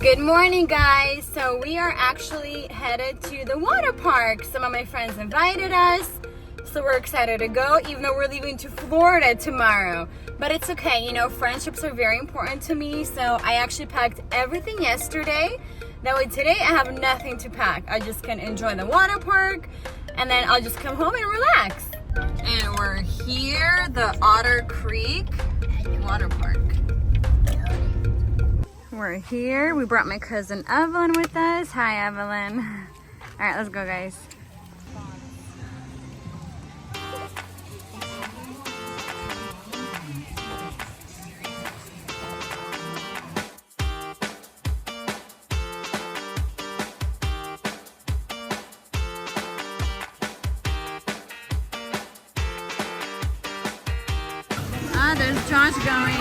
Good morning, guys. So we are actually headed to the water park. Some of my friends invited us, so we're excited to go, even though we're leaving to Florida tomorrow. But it's okay, you know, friendships are very important to me, so I actually packed everything yesterday. That way today I have nothing to pack. I just can enjoy the water park, and then I'll just come home and relax. And we're here, the Otter Creek Water Park. We're here. We brought my cousin Evelyn with us. Hi, Evelyn. All right, let's go, guys. Ah, there's Josh going.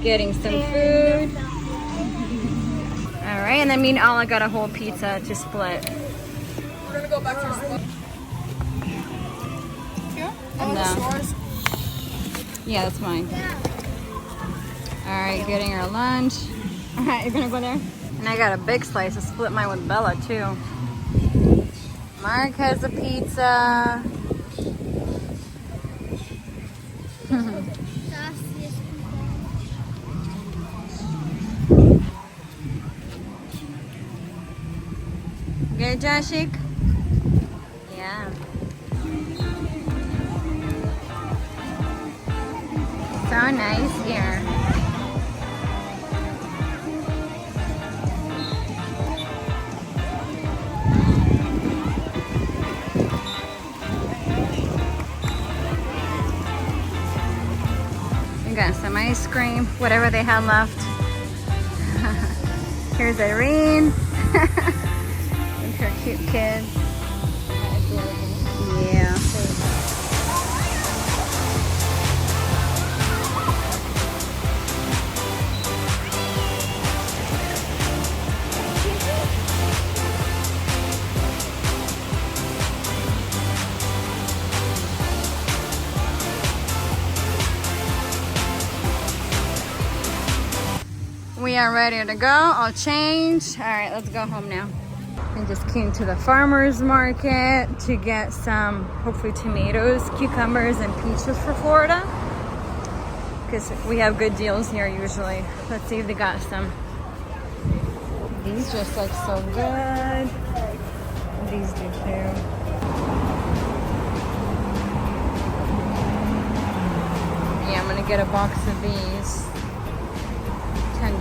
Getting some food. All right, and then me and Alla got a whole pizza to split. We're gonna go back to our split. Yeah? Yeah, that's mine. All right, getting our lunch. All right, you're gonna go there? And I got a big slice. I split mine with Bella too. Mark has a pizza. Good, Joshik? Yeah. So nice here. We got some ice cream, whatever they had left. Here's Irene. Her cute kids. Yeah. We are ready to go. I'll change. All right, let's go home now. I just came to the farmer's market to get some, hopefully, tomatoes, cucumbers, and peaches for Florida. Because we have good deals here usually. Let's see if they got some. These just look so good. These do too. Yeah, I'm gonna get a box of these. $10.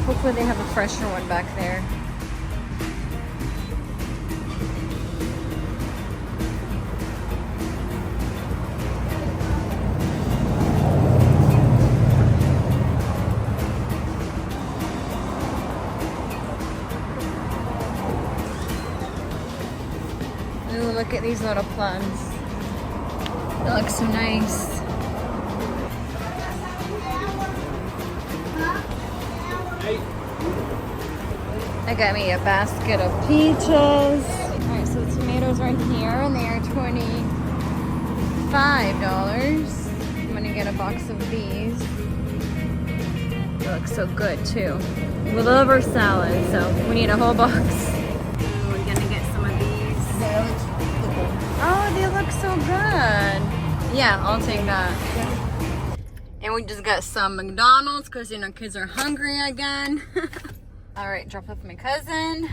Hopefully they have a fresher one back there. Ooh, look at these little plums. They look so nice. I got me a basket of peaches. Alright, so the tomatoes are here and they are $25. I'm gonna a box of these. They look so good too. We love our salad, so we need a whole box. We're gonna get some of these. Oh, they look so good. Yeah, I'll take that. And we just got some McDonald's because, you know, kids are hungry again. All right, drop off my cousin.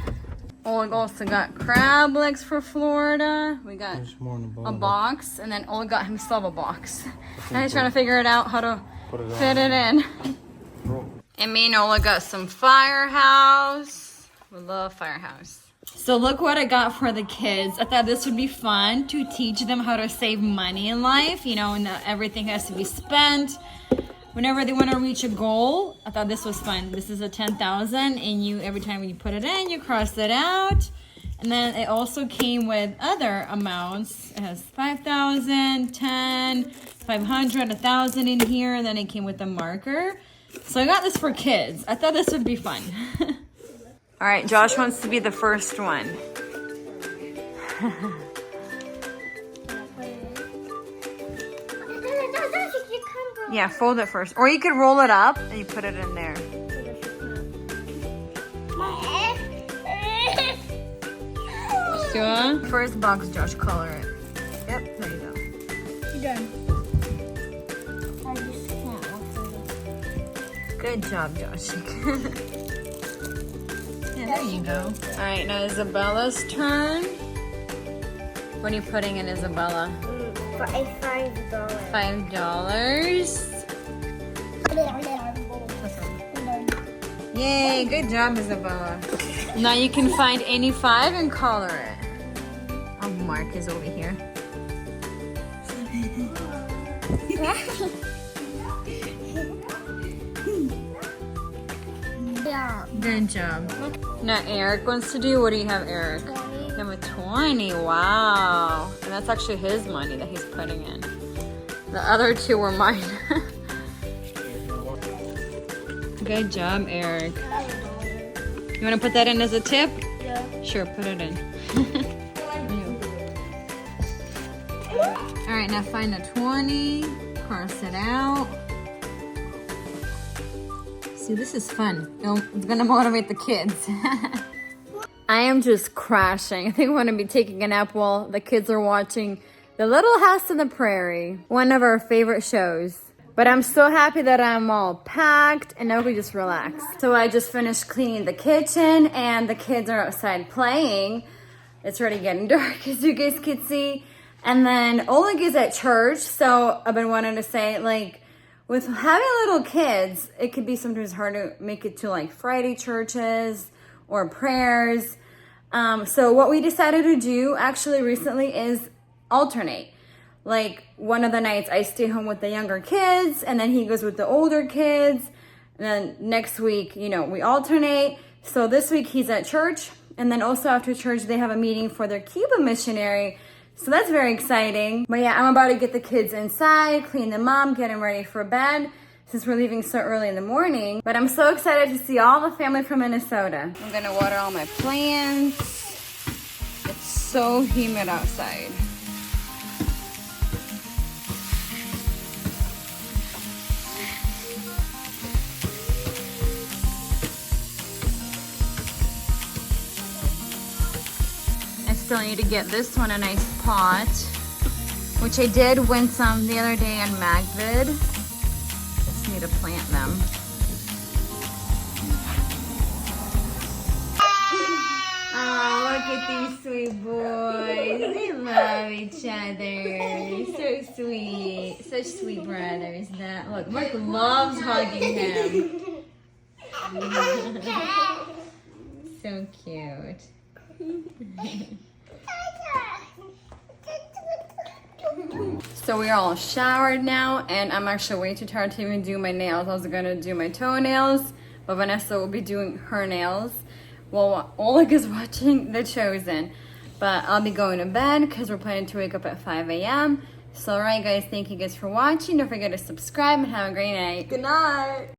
Oleg also got crab legs for Florida. We got a box, and then Oleg got himself a box. Now he's trying to figure it out how to fit it in. And me and Oleg got some Firehouse. We love Firehouse. So look what I got for the kids. I thought this would be fun to teach them how to save money in life. You know, and everything has to be spent. Whenever they want to reach a goal, I thought this was fun. This is a 10,000, and you every time you put it in, you cross it out. And then it also came with other amounts. It has 5,000, 10, 500, 1,000 in here, and then it came with a marker. So I got this for kids. I thought this would be fun. All right, Josh wants to be the first one. Yeah, fold it first. Or you could roll it up and you put it in there. Sure. First box, Josh, color it. Yep, there you go. You're done. Good job, Josh. Yeah, there you go. All right, now Isabella's turn. What are you putting in, Isabella? $5. $5. Yay, good job, Isabella. Now you can find any 5 and color it. Oh, Mark is over here. Good job. Now Eric wants to do, what do you have, Eric? Number 20, wow. And that's actually his money that he's putting in. The other 2 were mine. Good job, Eric. You want to put that in as a tip? Yeah. Sure, put it in. All right, now find a 20, cross it out. See, this is fun. It's gonna motivate the kids. I am just crashing. I think I'm gonna be taking a nap while the kids are watching The Little House on the Prairie, one of our favorite shows. But I'm so happy that I'm all packed and now we just relax. So I just finished cleaning the kitchen and the kids are outside playing. It's already getting dark, as you guys can see. And then Oleg is at church, so I've been wanting to say, like, with having little kids, it can be sometimes hard to make it to like Friday churches or prayers. So what we decided to do actually recently is alternate. Like one of the nights I stay home with the younger kids and then he goes with the older kids. And then next week, you know, we alternate. So this week he's at church. And then also after church, they have a meeting for their Cuba missionary. So that's very exciting. But yeah, I'm about to get the kids inside, clean them up, get them ready for bed since we're leaving so early in the morning. But I'm so excited to see all the family from Minnesota. I'm gonna water all my plants. It's so humid outside. Still need to get this one a nice pot, which I did win some the other day in Magvid. Just need to plant them. Oh, look at these sweet boys. They love each other. So sweet. Such sweet brothers. That look, Mark loves hugging him. So cute. So we're all showered now and I'm actually way too tired to even do my nails. I was gonna do my toenails, but Vanessa will be doing her nails while Oleg is watching The Chosen. But I'll be going to bed because we're planning to wake up at 5 a.m. So alright guys, thank you guys for watching. Don't forget to subscribe and have a great night. Good night.